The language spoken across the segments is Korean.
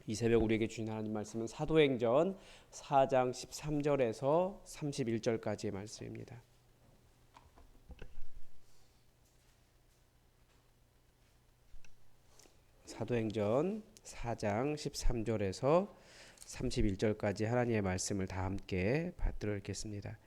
이 새벽 우리에게 주신 하나님 말씀은 사도행전 4장 13절에서 31절까지의 말씀입니다. 사도행전 4장 13절에서 31절까지 하나님의 말씀을 다 함께 받들어 읽겠습니다.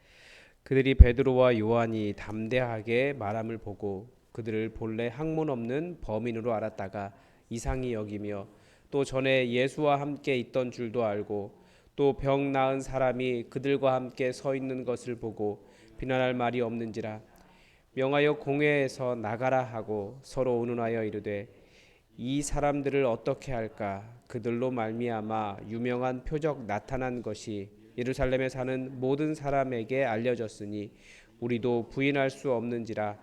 그들이 베드로와 요한이 담대하게 말함을 보고 그들을 본래 학문 없는 범인으로 알았다가 이상히 여기며 또 전에 예수와 함께 있던 줄도 알고 또 병 나은 사람이 그들과 함께 서 있는 것을 보고 비난할 말이 없는지라 명하여 공회에서 나가라 하고 서로 의논하여 이르되 이 사람들을 어떻게 할까? 그들로 말미암아 유명한 표적 나타난 것이 예루살렘에 사는 모든 사람에게 알려졌으니 우리도 부인할 수 없는지라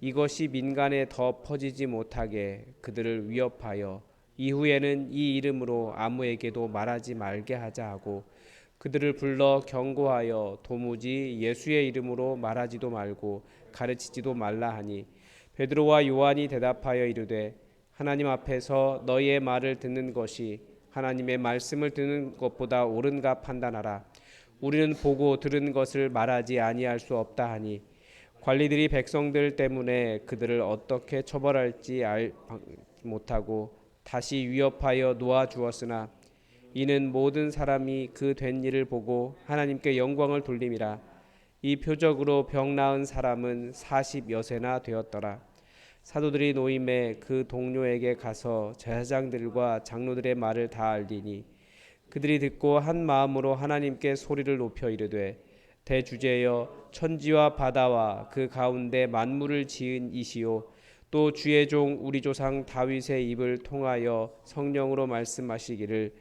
이것이 민간에 더 퍼지지 못하게 그들을 위협하여 이후에는 이 이름으로 아무에게도 말하지 말게 하자 하고 그들을 불러 경고하여 도무지 예수의 이름으로 말하지도 말고 가르치지도 말라 하니 베드로와 요한이 대답하여 이르되 하나님 앞에서 너희의 말을 듣는 것이 하나님의 말씀을 듣는 것보다 옳은가 판단하라. 우리는 보고 들은 것을 말하지 아니할 수 없다 하니 관리들이 백성들 때문에 그들을 어떻게 처벌할지 못하고 다시 위협하여 놓아 주었으나 이는 모든 사람이 그 된 일을 보고 하나님께 영광을 돌림이라. 이 표적으로 병 나은 사람은 40여세나 되었더라. 사도들이 노임에 그 동료에게 가서 제사장들과 장로들의 말을 다 알리니 그들이 듣고 한 마음으로 하나님께 소리를 높여 이르되 대주제여 천지와 바다와 그 가운데 만물을 지은 이시요 또 주의 종 우리 조상 다윗의 입을 통하여 성령으로 말씀하시기를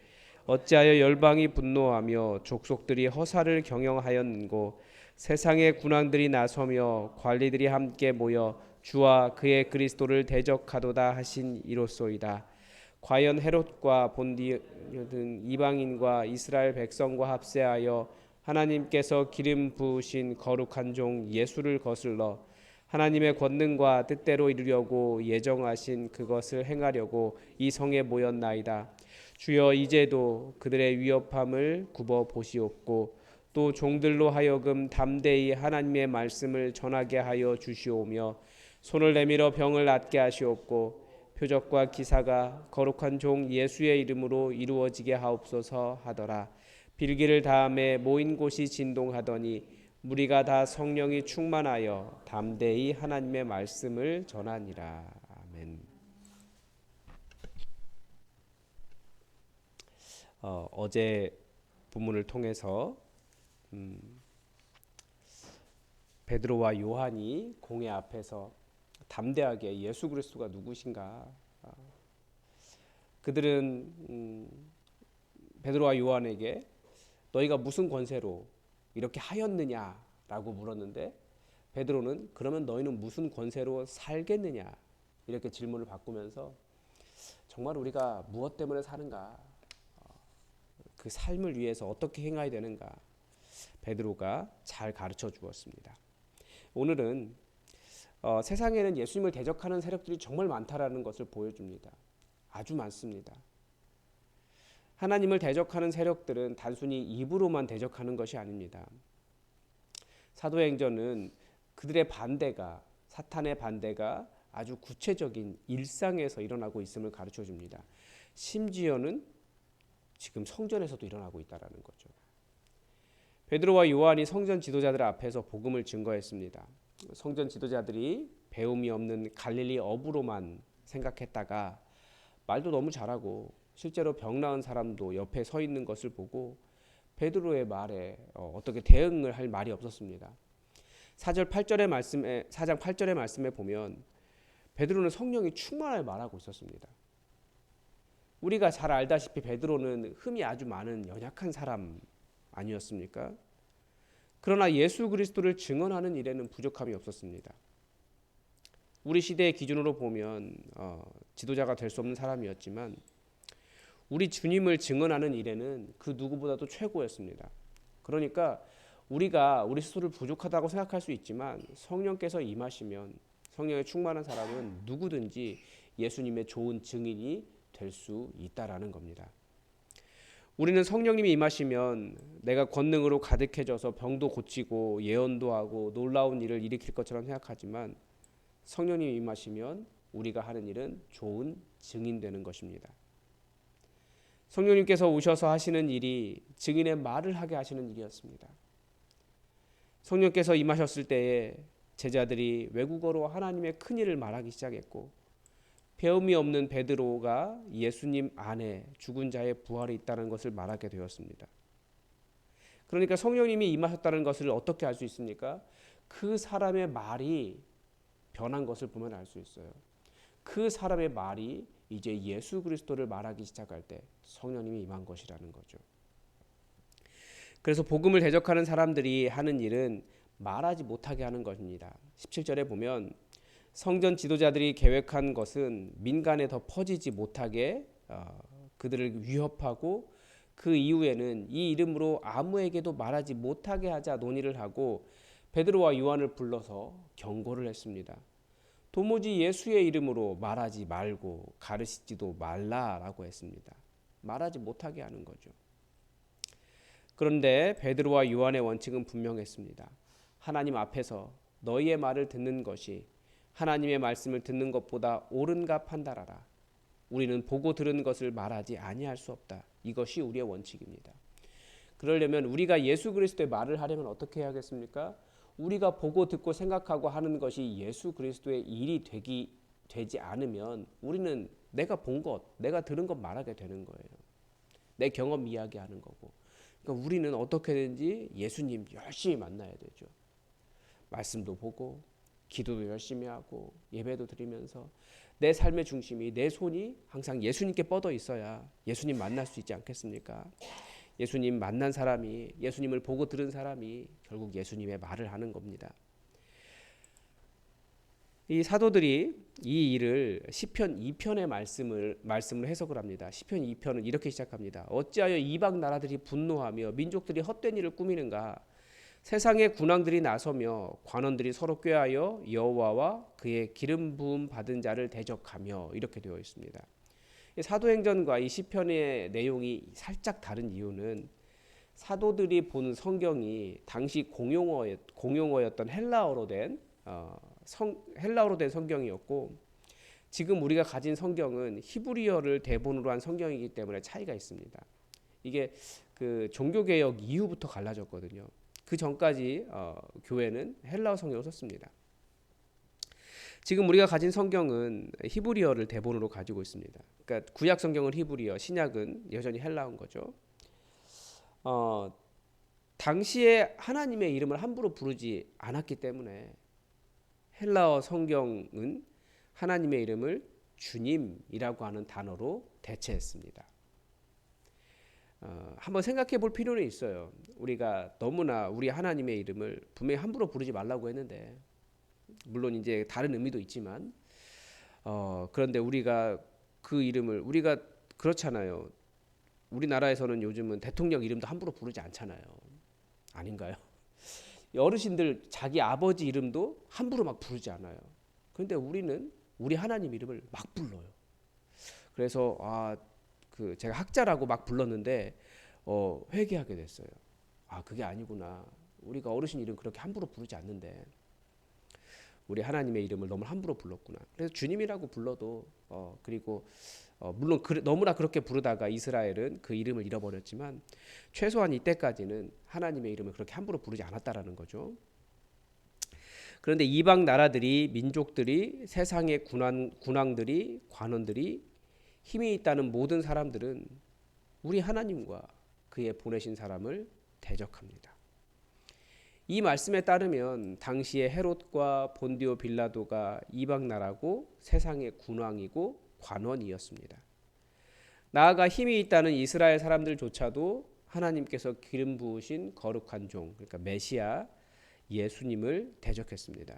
어찌하여 열방이 분노하며 족속들이 허사를 경영하였는고 세상의 군왕들이 나서며 관리들이 함께 모여 주와 그의 그리스도를 대적하도다 하신 이로소이다. 과연 헤롯과 본디오 등 이방인과 이스라엘 백성과 합세하여 하나님께서 기름 부으신 거룩한 종 예수를 거슬러 하나님의 권능과 뜻대로 이루려고 예정하신 그것을 행하려고 이 성에 모였나이다. 주여 이제도 그들의 위협함을 굽어 보시옵고 또 종들로 하여금 담대히 하나님의 말씀을 전하게 하여 주시오며 손을 내밀어 병을 낫게 하시옵고 표적과 기사가 거룩한 종 예수의 이름으로 이루어지게 하옵소서 하더라. 빌기를 다음에 모인 곳이 진동하더니 무리가 다 성령이 충만하여 담대히 하나님의 말씀을 전하니라. 아멘. 어제 본문을 통해서 베드로와 요한이 공회 앞에서 담대하게 예수 그리스도가 누구신가? 그들은 베드로와 요한에게 너희가 무슨 권세로 이렇게 하였느냐라고 물었는데 베드로는 그러면 너희는 무슨 권세로 살겠느냐 이렇게 질문을 바꾸면서 정말 우리가 무엇 때문에 사는가? 그 삶을 위해서 어떻게 행해야 되는가? 베드로가 잘 가르쳐 주었습니다. 오늘은 세상에는 예수님을 대적하는 세력들이 정말 많다라는 것을 보여줍니다. 아주 많습니다. 하나님을 대적하는 세력들은 단순히 입으로만 대적하는 것이 아닙니다. 사도행전은 그들의 반대가 사탄의 반대가 아주 구체적인 일상에서 일어나고 있음을 가르쳐 줍니다. 심지어는 지금 성전에서도 일어나고 있다는 거죠. 베드로와 요한이 성전 지도자들 앞에서 복음을 증거했습니다. 성전 지도자들이 배움이 없는 갈릴리 어부로만 생각했다가 말도 너무 잘하고 실제로 병 나은 사람도 옆에 서 있는 것을 보고 베드로의 말에 어떻게 대응을 할 말이 없었습니다. 4장 8절의 말씀에 보면 베드로는 성령이 충만하게 말하고 있었습니다. 우리가 잘 알다시피 베드로는 흠이 아주 많은 연약한 사람 아니었습니까? 그러나 예수 그리스도를 증언하는 일에는 부족함이 없었습니다. 우리 시대의 기준으로 보면 지도자가 될 수 없는 사람이었지만 우리 주님을 증언하는 일에는 그 누구보다도 최고였습니다. 그러니까 우리가 우리 스스로를 부족하다고 생각할 수 있지만 성령께서 임하시면 성령에 충만한 사람은 누구든지 예수님의 좋은 증인이 될 수 있다라는 겁니다. 우리는 성령님이 임하시면 내가 권능으로 가득해져서 병도 고치고 예언도 하고 놀라운 일을 일으킬 것처럼 생각하지만 성령님이 임하시면 우리가 하는 일은 좋은 증인되는 것입니다. 성령님께서 오셔서 하시는 일이 증인의 말을 하게 하시는 일이었습니다. 성령께서 임하셨을 때에 제자들이 외국어로 하나님의 큰 일을 말하기 시작했고 배움이 없는 베드로가 예수님 안에 죽은 자의 부활이 있다는 것을 말하게 되었습니다. 그러니까 성령님이 임하셨다는 것을 어떻게 알 수 있습니까? 그 사람의 말이 변한 것을 보면 알 수 있어요. 그 사람의 말이 이제 예수 그리스도를 말하기 시작할 때 성령님이 임한 것이라는 거죠. 그래서 복음을 대적하는 사람들이 하는 일은 말하지 못하게 하는 것입니다. 17절에 보면 성전 지도자들이 계획한 것은 민간에 더 퍼지지 못하게 그들을 위협하고 그 이후에는 이 이름으로 아무에게도 말하지 못하게 하자 논의를 하고 베드로와 요한을 불러서 경고를 했습니다. 도무지 예수의 이름으로 말하지 말고 가르치지도 말라라고 했습니다. 말하지 못하게 하는 거죠. 그런데 베드로와 요한의 원칙은 분명했습니다. 하나님 앞에서 너희의 말을 듣는 것이 하나님의 말씀을 듣는 것보다 옳은가 판단하라. 우리는 보고 들은 것을 말하지 아니할 수 없다. 이것이 우리의 원칙입니다. 그러려면 우리가 예수 그리스도의 말을 하려면 어떻게 해야겠습니까? 우리가 보고 듣고 생각하고 하는 것이 예수 그리스도의 일이 되지 않으면 우리는 내가 본 것, 내가 들은 것 말하게 되는 거예요. 내 경험 이야기하는 거고. 그러니까 우리는 어떻게든지 예수님 열심히 만나야 되죠. 말씀도 보고 기도도 열심히 하고 예배도 드리면서 내 삶의 중심이 내 손이 항상 예수님께 뻗어 있어야 예수님 만날 수 있지 않겠습니까? 예수님 만난 사람이 예수님을 보고 들은 사람이 결국 예수님의 말을 하는 겁니다. 이 사도들이 이 일을 시편 2편의 말씀을 해석을 합니다. 시편 2편은 이렇게 시작합니다. 어찌하여 이방 나라들이 분노하며 민족들이 헛된 일을 꾸미는가? 세상의 군왕들이 나서며 관원들이 서로 꾀하여 여호와와 그의 기름 부음 받은 자를 대적하며 이렇게 되어 있습니다. 사도행전과 이 시편의 내용이 살짝 다른 이유는 사도들이 본 성경이 당시 공용어였던 헬라어로 된 성경이었고 지금 우리가 가진 성경은 히브리어를 대본으로 한 성경이기 때문에 차이가 있습니다. 이게 그 종교개혁 이후부터 갈라졌거든요. 그 전까지 교회는 헬라어 성경을 썼습니다. 지금 우리가 가진 성경은 히브리어를 대본으로 가지고 있습니다. 그러니까 구약 성경은 히브리어, 신약은 여전히 헬라어인 거죠. 당시에 하나님의 이름을 함부로 부르지 않았기 때문에 헬라어 성경은 하나님의 이름을 주님이라고 하는 단어로 대체했습니다. 한번 생각해 볼 필요는 있어요. 우리가 너무나 우리 하나님의 이름을 분명히 함부로 부르지 말라고 했는데 물론 이제 다른 의미도 있지만 그런데 우리가 그 이름을 우리가 그렇잖아요. 우리나라에서는 요즘은 대통령 이름도 함부로 부르지 않잖아요. 아닌가요? 어르신들 자기 아버지 이름도 함부로 막 부르지 않아요. 그런데 우리는 우리 하나님 이름을 막 불러요. 그래서 제가 학자라고 막 불렀는데 회개하게 됐어요. 그게 아니구나. 우리가 어르신 이름 그렇게 함부로 부르지 않는데 우리 하나님의 이름을 너무 함부로 불렀구나. 그래서 주님이라고 불러도 그리고 물론 너무나 그렇게 부르다가 이스라엘은 그 이름을 잃어버렸지만 최소한 이때까지는 하나님의 이름을 그렇게 함부로 부르지 않았다라는 거죠. 그런데 이방 나라들이 민족들이 세상의 군왕들이 관원들이 힘이 있다는 모든 사람들은 우리 하나님과 그의 보내신 사람을 대적합니다. 이 말씀에 따르면 당시에 헤롯과 본디오 빌라도가 이방 나라고 세상의 군왕이고 관원이었습니다. 나아가 힘이 있다는 이스라엘 사람들조차도 하나님께서 기름 부으신 거룩한 종, 그러니까 메시아 예수님을 대적했습니다.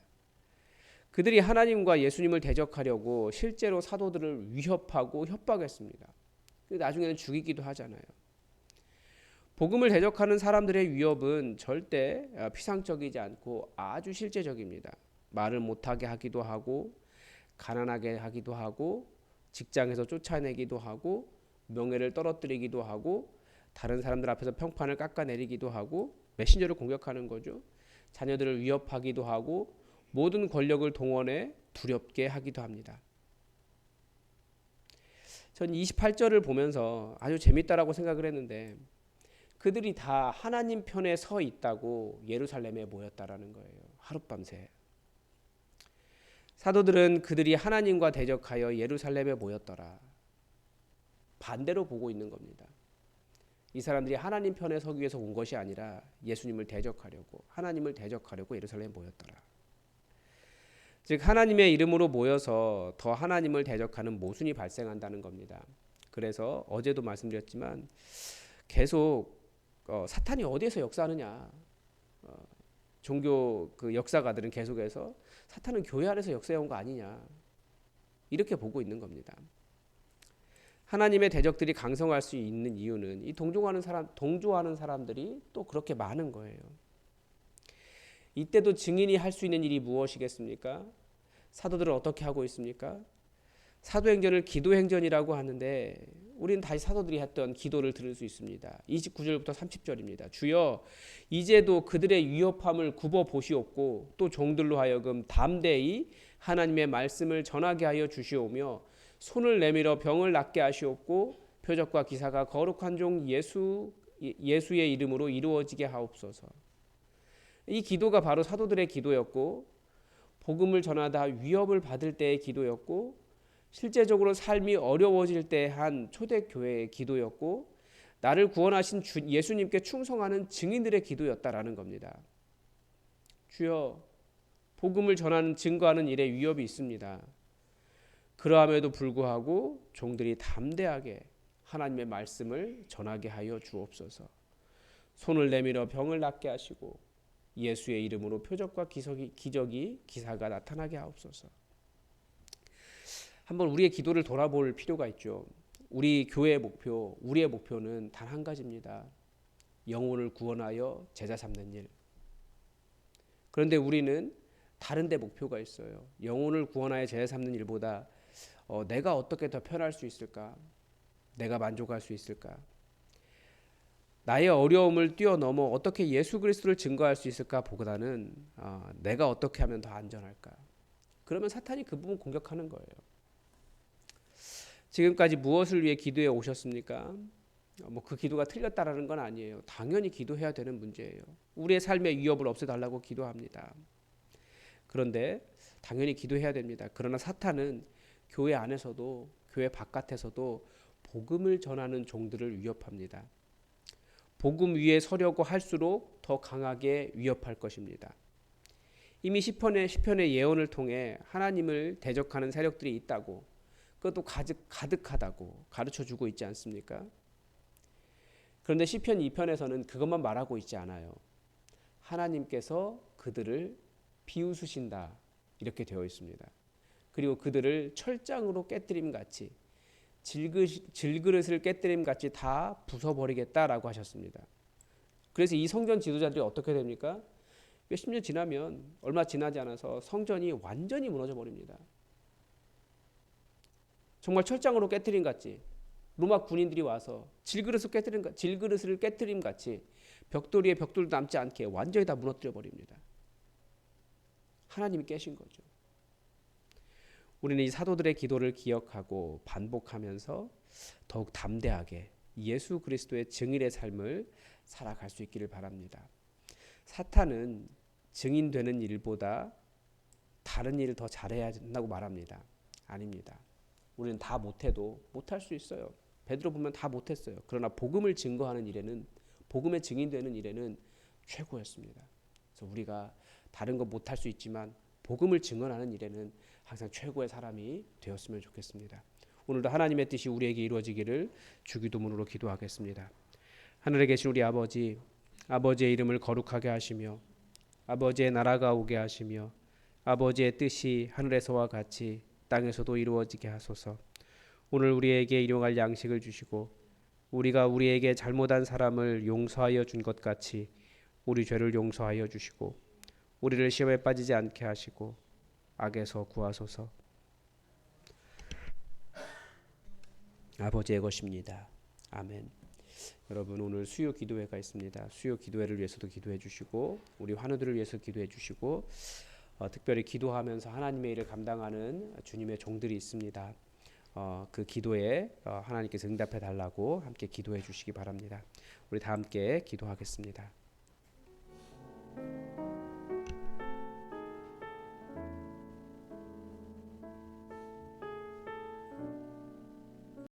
그들이 하나님과 예수님을 대적하려고 실제로 사도들을 위협하고 협박했습니다. 나중에는 죽이기도 하잖아요. 복음을 대적하는 사람들의 위협은 절대 피상적이지 않고 아주 실제적입니다. 말을 못하게 하기도 하고 가난하게 하기도 하고 직장에서 쫓아내기도 하고 명예를 떨어뜨리기도 하고 다른 사람들 앞에서 평판을 깎아내리기도 하고 메신저를 공격하는 거죠. 자녀들을 위협하기도 하고 모든 권력을 동원해 두렵게 하기도 합니다. 전 28절을 보면서 아주 재밌다라고 생각을 했는데 그들이 다 하나님 편에 서 있다고 예루살렘에 모였다라는 거예요. 하룻밤새. 사도들은 그들이 하나님과 대적하여 예루살렘에 모였더라. 반대로 보고 있는 겁니다. 이 사람들이 하나님 편에 서기 위해서 온 것이 아니라 예수님을 대적하려고, 하나님을 대적하려고 예루살렘에 모였더라. 즉 하나님의 이름으로 모여서 더 하나님을 대적하는 모순이 발생한다는 겁니다. 그래서 어제도 말씀드렸지만 계속 사탄이 어디에서 역사하느냐, 종교 그 역사가들은 계속해서 사탄은 교회 안에서 역사해 온 거 아니냐 이렇게 보고 있는 겁니다. 하나님의 대적들이 강성할 수 있는 이유는 이 동조하는 사람들이 또 그렇게 많은 거예요. 이때도 증인이 할 수 있는 일이 무엇이겠습니까? 사도들은 어떻게 하고 있습니까? 사도행전을 기도행전이라고 하는데 우리는 다시 사도들이 했던 기도를 들을 수 있습니다. 29절부터 30절입니다. 주여 이제도 그들의 위협함을 굽어 보시옵고 또 종들로 하여금 담대히 하나님의 말씀을 전하게 하여 주시오며 손을 내밀어 병을 낫게 하시옵고 표적과 기사가 거룩한 종 예수의 이름으로 이루어지게 하옵소서. 이 기도가 바로 사도들의 기도였고 복음을 전하다 위협을 받을 때의 기도였고 실제적으로 삶이 어려워질 때 한 초대교회의 기도였고 나를 구원하신 예수님께 충성하는 증인들의 기도였다라는 겁니다. 주여 복음을 전하는 증거하는 일에 위협이 있습니다. 그러함에도 불구하고 종들이 담대하게 하나님의 말씀을 전하게 하여 주옵소서. 손을 내밀어 병을 낫게 하시고 예수의 이름으로 표적과 기적이 기사가 나타나게 하옵소서. 한번 우리의 기도를 돌아볼 필요가 있죠. 우리 교회의 목표, 우리의 목표는 단 한 가지입니다. 영혼을 구원하여 제자 삼는 일. 그런데 우리는 다른 데 목표가 있어요. 영혼을 구원하여 제자 삼는 일보다 내가 어떻게 더 편할 수 있을까? 내가 만족할 수 있을까? 나의 어려움을 뛰어넘어 어떻게 예수 그리스도를 증거할 수 있을까 보다는 내가 어떻게 하면 더 안전할까? 그러면 사탄이 그 부분 공격하는 거예요. 지금까지 무엇을 위해 기도해 오셨습니까? 그 기도가 틀렸다라는 건 아니에요. 당연히 기도해야 되는 문제예요. 우리의 삶의 위협을 없애달라고 기도합니다. 그런데 당연히 기도해야 됩니다. 그러나 사탄은 교회 안에서도 교회 바깥에서도 복음을 전하는 종들을 위협합니다. 복음 위에 서려고 할수록 더 강하게 위협할 것입니다. 이미 시편의 예언을 통해 하나님을 대적하는 세력들이 있다고, 그것도 가득하다고 가르쳐주고 있지 않습니까? 그런데 시편 2편에서는 그것만 말하고 있지 않아요. 하나님께서 그들을 비웃으신다 이렇게 되어 있습니다. 그리고 그들을 철장으로 깨뜨림같이 질그릇을 깨뜨림같이 다 부숴버리겠다라고 하셨습니다. 그래서 이 성전 지도자들이 어떻게 됩니까? 몇십 년 지나면 얼마 지나지 않아서 성전이 완전히 무너져 버립니다. 정말 철장으로 깨뜨림같이 로마 군인들이 와서 질그릇을 깨뜨림같이 벽돌이에 벽돌도 남지 않게 완전히 다 무너뜨려 버립니다. 하나님이 깨신 거죠. 우리는 이 사도들의 기도를 기억하고 반복하면서 더욱 담대하게 예수 그리스도의 증인의 삶을 살아갈 수 있기를 바랍니다. 사탄은 증인되는 일보다 다른 일을 더 잘해야 된다고 말합니다. 아닙니다. 우리는 다 못해도 못할 수 있어요. 베드로 보면 다 못했어요. 그러나 복음을 증거하는 일에는, 복음의 증인되는 일에는 최고였습니다. 그래서 우리가 다른 거 못할 수 있지만 복음을 증언하는 일에는 항상 최고의 사람이 되었으면 좋겠습니다. 오늘도 하나님의 뜻이 우리에게 이루어지기를 주기도문으로 기도하겠습니다. 하늘에 계신 우리 아버지, 아버지의 이름을 거룩하게 하시며 아버지의 나라가 오게 하시며 아버지의 뜻이 하늘에서와 같이 땅에서도 이루어지게 하소서. 오늘 우리에게 일용할 양식을 주시고 우리가 우리에게 잘못한 사람을 용서하여 준 것 같이 우리 죄를 용서하여 주시고 우리를 시험에 빠지지 않게 하시고 악에서 구하소서. 아버지의 것입니다. 아멘. 여러분 오늘 수요 기도회가 있습니다. 수요 기도회를 위해서도 기도해 주시고 우리 환우들을 위해서 기도해 주시고 특별히 기도하면서 하나님의 일을 감당하는 주님의 종들이 있습니다. 그 기도에 하나님께서 응답해 달라고 함께 기도해 주시기 바랍니다. 우리 다 함께 기도하겠습니다.